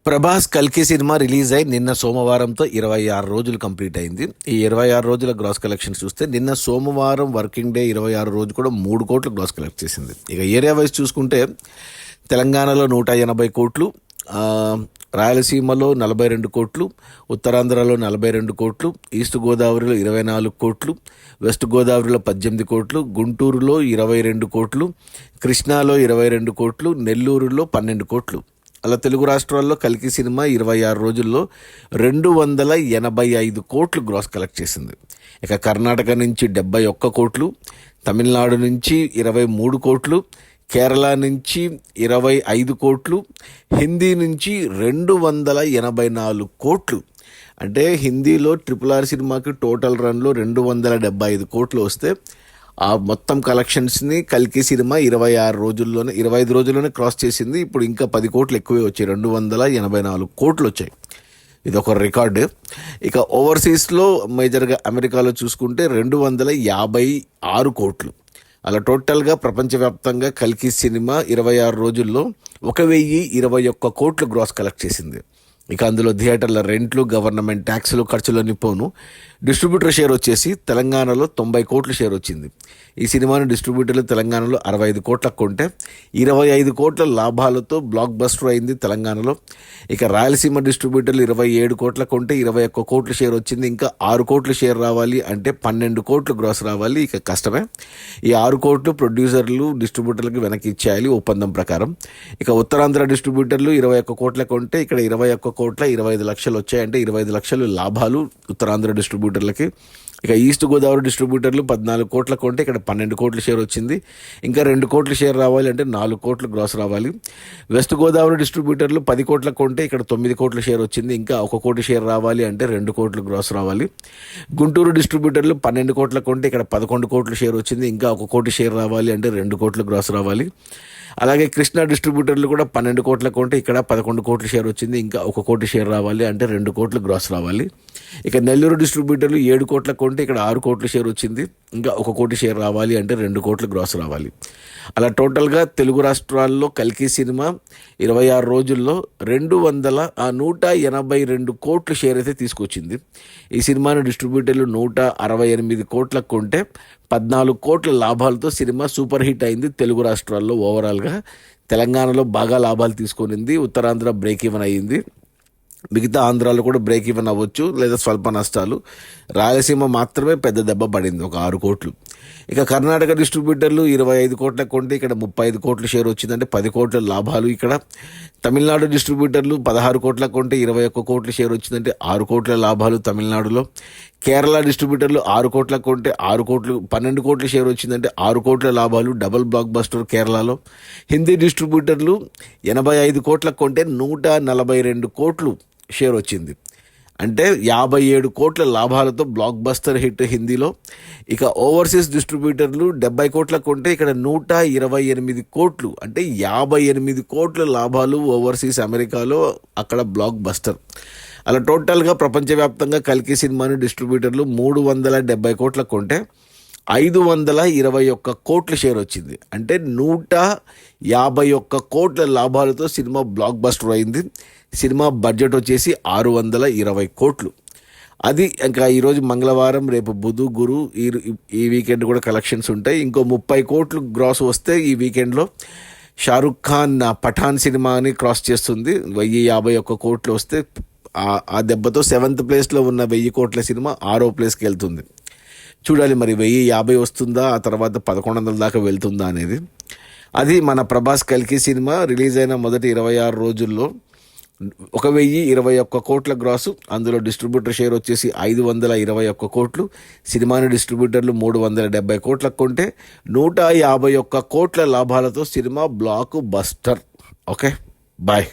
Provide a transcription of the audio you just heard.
ప్రభాస్ కల్కి cinema release అయి నిన్న సోమవారంతో 26 రోజులు కంప్లీట్ అయింది. ఈ 26 రోజుల గ్రాస్ కలెక్షన్స్ చూస్తే నిన్న సోమవారం వర్కింగ్ డే 26 రోజు కూడా 3 కోట్లు గ్రాస్ కలెక్ట్ చేసింది. ఇక ఏరియా వైజ్ చూసుకుంటే తెలంగాణలో 180 కోట్లు, రాయలసీమలో 42 కోట్లు, ఉత్తరాంధ్రలో 42 కోట్లు, ఈస్ట్ గోదావరిలో 24 కోట్లు, వెస్ట్ గోదావరిలో 18 కోట్లు, గుంటూరులో 22 కోట్లు, కృష్ణాలో 22 కోట్లు, నెల్లూరులో 12 కోట్లు. అలా తెలుగు రాష్ట్రాల్లో కల్కి సినిమా 26 రోజుల్లో 285 కోట్లు గ్రాస్ కలెక్ట్ చేసింది. ఇక కర్ణాటక నుంచి 71 కోట్లు, తమిళనాడు నుంచి 23 కోట్లు, కేరళ నుంచి 25 కోట్లు, హిందీ నుంచి 284 కోట్లు. అంటే హిందీలో RRR సినిమాకి టోటల్ రన్లో 275 కోట్లు వస్తే ఆ మొత్తం కలెక్షన్స్ని కల్కి సినిమా 25 రోజుల్లోనే క్రాస్ చేసింది. ఇప్పుడు ఇంకా 10 కోట్లు ఎక్కువే వచ్చాయి, 284 కోట్లు వచ్చాయి. ఇది ఒక రికార్డు. ఇక ఓవర్సీస్లో మేజర్గా అమెరికాలో చూసుకుంటే 256 కోట్లు. అలా టోటల్గా ప్రపంచవ్యాప్తంగా కల్కి సినిమా 26 రోజుల్లో 1021 కోట్లు గ్రాస్ కలెక్ట్ చేసింది. ఇక అందులో థియేటర్ల రెంట్లు, గవర్నమెంట్ ట్యాక్సులు, ఖర్చులన్నీ పోను. డిస్ట్రిబ్యూటర్ షేర్ వచ్చేసి తెలంగాణలో 90 కోట్ల షేర్ వచ్చింది. ఈ సినిమాను డిస్ట్రిబ్యూటర్లు తెలంగాణలో 65 కోట్లకు కొంటే 25 కోట్ల లాభాలతో బ్లాక్ బస్టర్ అయింది తెలంగాణలో. ఇక రాయలసీమ డిస్ట్రిబ్యూటర్లు 27 కోట్లకు కొంటే 21 కోట్ల షేర్ వచ్చింది. ఇంకా 6 కోట్ల షేర్ రావాలి అంటే 12 కోట్లు గ్రాస్ రావాలి. ఇక కష్టమే. ఈ 6 కోట్లు ప్రొడ్యూసర్లు డిస్ట్రిబ్యూటర్లకు వెనక్కి ఇచ్చేయాలి ఒప్పందం ప్రకారం. ఇక ఉత్తరాంధ్ర డిస్ట్రిబ్యూటర్లు 21 కోట్లకు కొంటే ఇక్కడ 21 కోట్ల 25 లక్షలు వచ్చాయి, అంటే 25 లక్షలు లాభాలు ఉత్తరాంధ్ర డిస్ట్రిబ్యూటర్లకి. ఇక ఈస్ట్ గోదావరి డిస్ట్రిబ్యూటర్లు 14 కోట్ల కొంటే ఇక్కడ 12 కోట్ల షేర్ వచ్చింది. ఇంకా 2 కోట్ల షేర్ రావాలి అంటే 4 కోట్లు గ్రాస్ రావాలి. వెస్ట్ గోదావరి డిస్ట్రిబ్యూటర్లు 10 కోట్ల కొంటే ఇక్కడ 9 కోట్ల షేర్ వచ్చింది. ఇంకా 1 కోటి షేర్ రావాలి అంటే 2 కోట్లు గ్రాస్ రావాలి. గుంటూరు డిస్ట్రిబ్యూటర్లు 12 కోట్ల కొంటే ఇక్కడ 11 కోట్ల షేర్ వచ్చింది. ఇంకా 1 కోటి షేర్ రావాలి అంటే 2 కోట్లు గ్రాస్ రావాలి. అలాగే కృష్ణా డిస్ట్రిబ్యూటర్లు కూడా 12 కోట్ల కొంటే ఇక్కడ 11 కోట్ల షేర్ వచ్చింది. ఇంకా 1 కోటి షేర్ రావాలి అంటే 2 కోట్లు గ్రాస్ రావాలి. ఇక నెల్లూరు డిస్ట్రిబ్యూటర్లు 7 కోట్ల కొంటే ఇక్కడ 6 కోట్ల షేర్ వచ్చింది. ఇంకా 1 కోటి షేర్ రావాలి అంటే 2 కోట్లు గ్రాస్ రావాలి. అలా టోటల్గా తెలుగు రాష్ట్రాల్లో కల్కి సినిమా 26 రోజుల్లో 182 కోట్ల షేర్ అయితే తీసుకొచ్చింది. ఈ సినిమాను డిస్ట్రిబ్యూటర్లు 168 కోట్లకు కొంటే 14 కోట్ల లాభాలతో సినిమా సూపర్ హిట్ అయింది తెలుగు రాష్ట్రాల్లో. ఓవరాల్గా తెలంగాణలో బాగా లాభాలు తీసుకొనింది, ఉత్తరాంధ్ర బ్రేక్ ఈవెన్ అయ్యింది, మిగతా ఆంధ్రాలో కూడా బ్రేక్ ఈవెన్ అవ్వచ్చు లేదా స్వల్ప నష్టాలు. రాయలసీమ మాత్రమే పెద్ద దెబ్బ పడింది, ఒక 6 కోట్లు. ఇక కర్ణాటక డిస్ట్రిబ్యూటర్లు 25 కోట్ల కొంటే ఇక్కడ 35 కోట్ల షేర్ వచ్చిందంటే 10 కోట్ల లాభాలు ఇక్కడ. తమిళనాడు డిస్ట్రిబ్యూటర్లు 16 కోట్ల కొంటే 21 కోట్ల షేర్ వచ్చిందంటే 6 కోట్ల లాభాలు తమిళనాడులో. కేరళ డిస్ట్రిబ్యూటర్లు 6 కోట్ల కొంటే 12 కోట్ల షేర్ వచ్చిందంటే 6 కోట్ల లాభాలు, డబుల్ బ్లాక్ బస్టర్ కేరళలో. హిందీ డిస్ట్రిబ్యూటర్లు 85 కోట్ల కొంటే 142 కోట్లు షేర్ వచ్చింది, అంటే 57 కోట్ల లాభాలతో బ్లాక్ బస్టర్ హిట్ హిందీలో. ఇక ఓవర్సీస్ డిస్ట్రిబ్యూటర్లు 70 కోట్ల కొంటే ఇక్కడ 128 కోట్లు, అంటే 58 కోట్ల లాభాలు ఓవర్సీస్ అమెరికాలో, అక్కడ బ్లాక్ బస్టర్. అలా టోటల్గా ప్రపంచవ్యాప్తంగా కల్కి సినిమాని డిస్ట్రిబ్యూటర్లు 370 కోట్ల కొంటే 521 కోట్ల షేర్ వచ్చింది, అంటే 151 కోట్ల లాభాలతో సినిమా బ్లాక్ బస్టర్ అయింది. సినిమా బడ్జెట్ వచ్చేసి 620 కోట్లు. అది ఇంకా ఈరోజు మంగళవారం, రేపు బుధ గురు, ఈ వీకెండ్ కూడా కలెక్షన్స్ ఉంటాయి. ఇంకో 30 కోట్లు గ్రాస్ వస్తే ఈ వీకెండ్లో షారుఖ్ ఖాన్ పఠాన్ సినిమాని క్రాస్ చేస్తుంది. 1051 కోట్లు వస్తే ఆ దెబ్బతో 7th ప్లేస్లో ఉన్న 1000 కోట్ల సినిమా 6వ ప్లేస్కి వెళ్తుంది. చూడాలి మరి 1050 వస్తుందా, ఆ తర్వాత 1100 దాకా వెళ్తుందా అనేది. అది మన ప్రభాస్ కల్కి సినిమా రిలీజ్ అయిన మొదటి 26 రోజుల్లో 1021 కోట్ల గ్రాసు. అందులో డిస్ట్రిబ్యూటర్ షేర్ వచ్చేసి 521 కోట్లు. సినిమాని డిస్ట్రిబ్యూటర్లు 370 కోట్లకు కొంటే 151 కోట్ల లాభాలతో cinema blockbuster. Okay, bye.